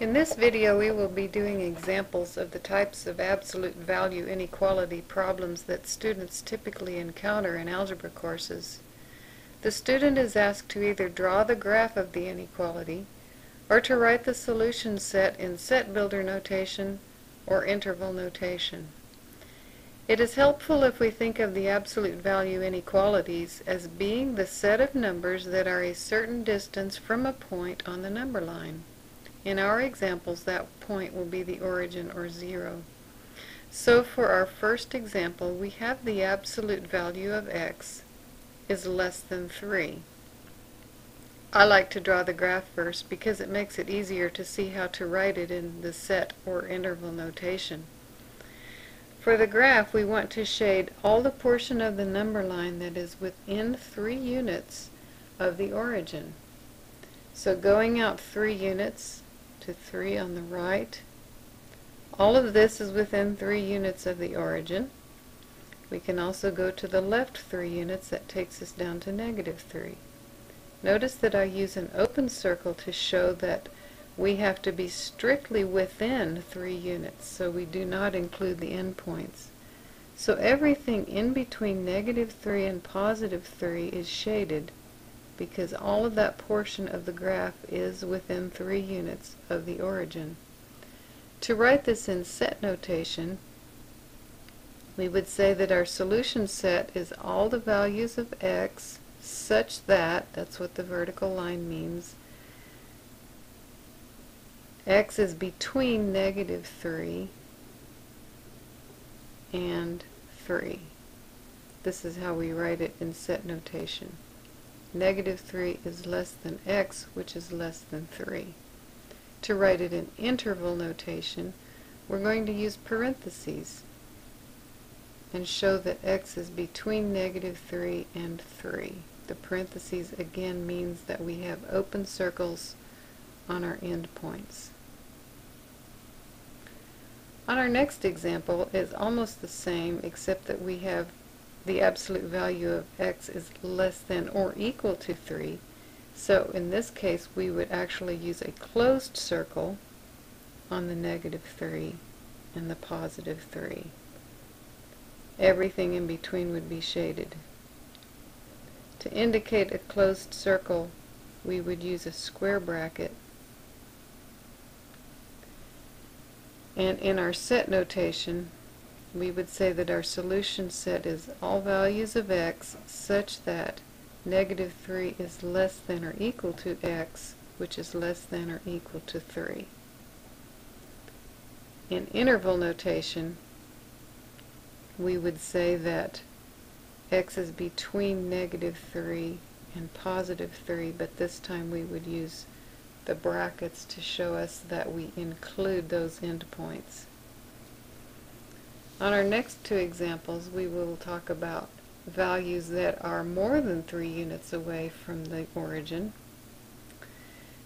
In this video we will be doing examples of the types of absolute value inequality problems that students typically encounter in algebra courses. The student is asked to either draw the graph of the inequality or to write the solution set in set builder notation or interval notation. It is helpful if we think of the absolute value inequalities as being the set of numbers that are a certain distance from a point on the number line. In our examples, that point will be the origin or 0. So for our first example, we have the absolute value of x is less than 3. I like to draw the graph first because it makes it easier to see how to write it in the set or interval notation. For the graph, we want to shade all the portion of the number line that is within 3 units of the origin. So going out 3 units to 3 on the right, all of this is within 3 units of the origin. We can also go to the left 3 units. That takes us down to -3. Notice that I use an open circle to show that we have to be strictly within 3 units, so we do not include the endpoints. So everything in between -3 and +3 is shaded because all of that portion of the graph is within 3 units of the origin. To write this in set notation, we would say that our solution set is all the values of x such that, that's what the vertical line means, x is between -3 and 3. This is how we write it in set notation. -3 is less than x, which is less than 3. To write it in interval notation, we're going to use parentheses and show that x is between -3 and 3. The parentheses again means that we have open circles on our endpoints. On our next example is almost the same, except that we have the absolute value of x is less than or equal to 3. So in this case we would actually use a closed circle on the -3 and the +3. Everything in between would be shaded. To indicate a closed circle, we would use a square bracket. And in our set notation, we would say that our solution set is all values of x such that -3 is less than or equal to x, which is less than or equal to 3. In interval notation, we would say that x is between -3 and +3, but this time we would use the brackets to show us that we include those endpoints. On our next 2 examples, we will talk about values that are more than 3 units away from the origin.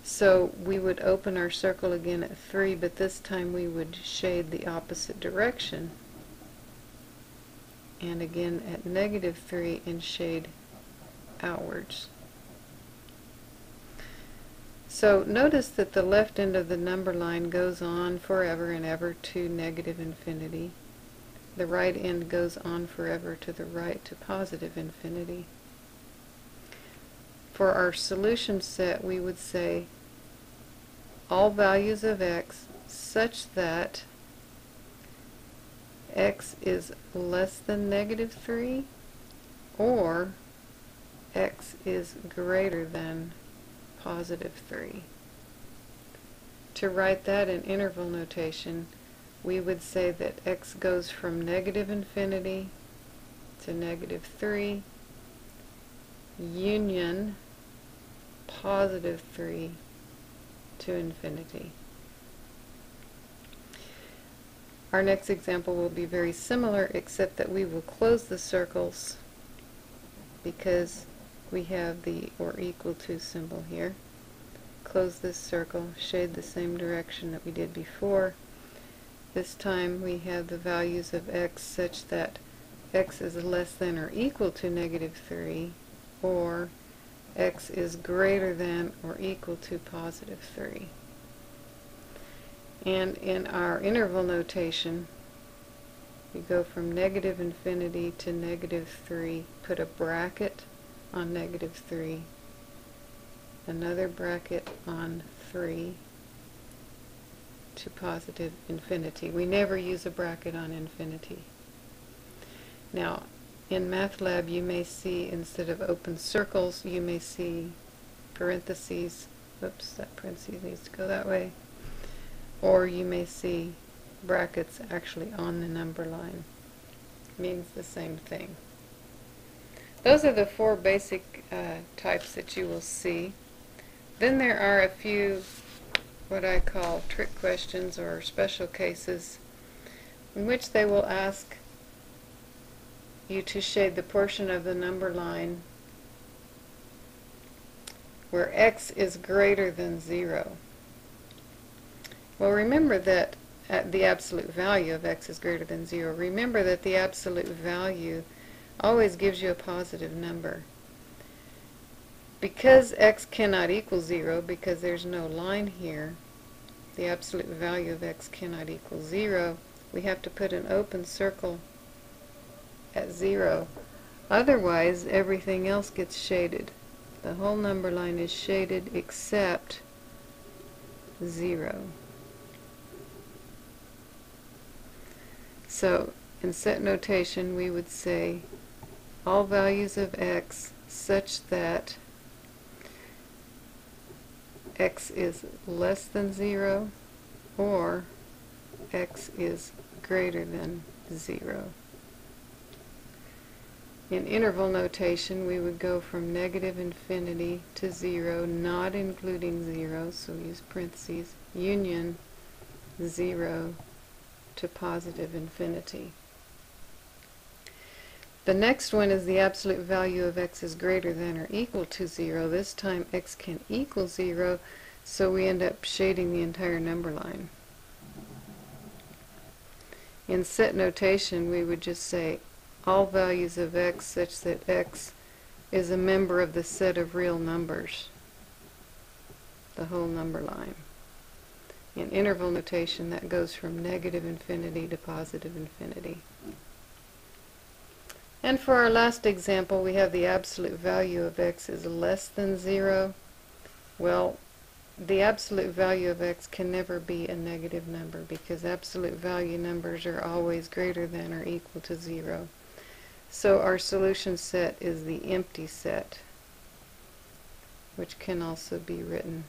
So we would open our circle again at 3, but this time we would shade the opposite direction. And again at -3 and shade outwards. So notice that the left end of the number line goes on forever and ever to -infinity. The right end goes on forever to the right to +infinity. For our solution set, we would say all values of x such that x is less than -3 or x is greater than +3. To write that in interval notation, we would say that x goes from -infinity to -3 union +3 to infinity. Our next example will be very similar, except that we will close the circles because we have the or equal to symbol here. Close this circle, shade the same direction that we did before. This time we have the values of x such that x is less than or equal to -3 or x is greater than or equal to +3. And in our interval notation, we go from negative infinity to negative 3, put a bracket on negative 3, another bracket on 3, to positive infinity. We never use a bracket on infinity. Now, in MATLAB you may see, instead of open circles, you may see parentheses. Oops, that parentheses needs to go that way. Or you may see brackets actually on the number line. Means the same thing. Those are the four basic types that you will see. Then there are a few what I call trick questions or special cases in which they will ask you to shade the portion of the number line where x is greater than 0. Well, remember that the absolute value of x is greater than 0. Remember that the absolute value always gives you a positive number. Because x cannot equal 0, because there's no line here, the absolute value of x cannot equal 0, we have to put an open circle at 0. Otherwise, everything else gets shaded. The whole number line is shaded except 0. So, in set notation, we would say all values of x such that x is less than 0 or x is greater than 0. In interval notation, we would go from negative infinity to 0, not including 0, so we use parentheses, union 0 to positive infinity. The next one is the absolute value of x is greater than or equal to 0. This time x can equal 0, so we end up shading the entire number line. In set notation, we would just say all values of x such that x is a member of the set of real numbers, the whole number line. In interval notation, that goes from negative infinity to positive infinity. And for our last example, we have the absolute value of x is less than 0. Well, the absolute value of x can never be a negative number because absolute value numbers are always greater than or equal to 0. So our solution set is the empty set, which can also be written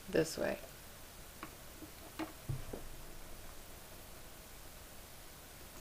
this way.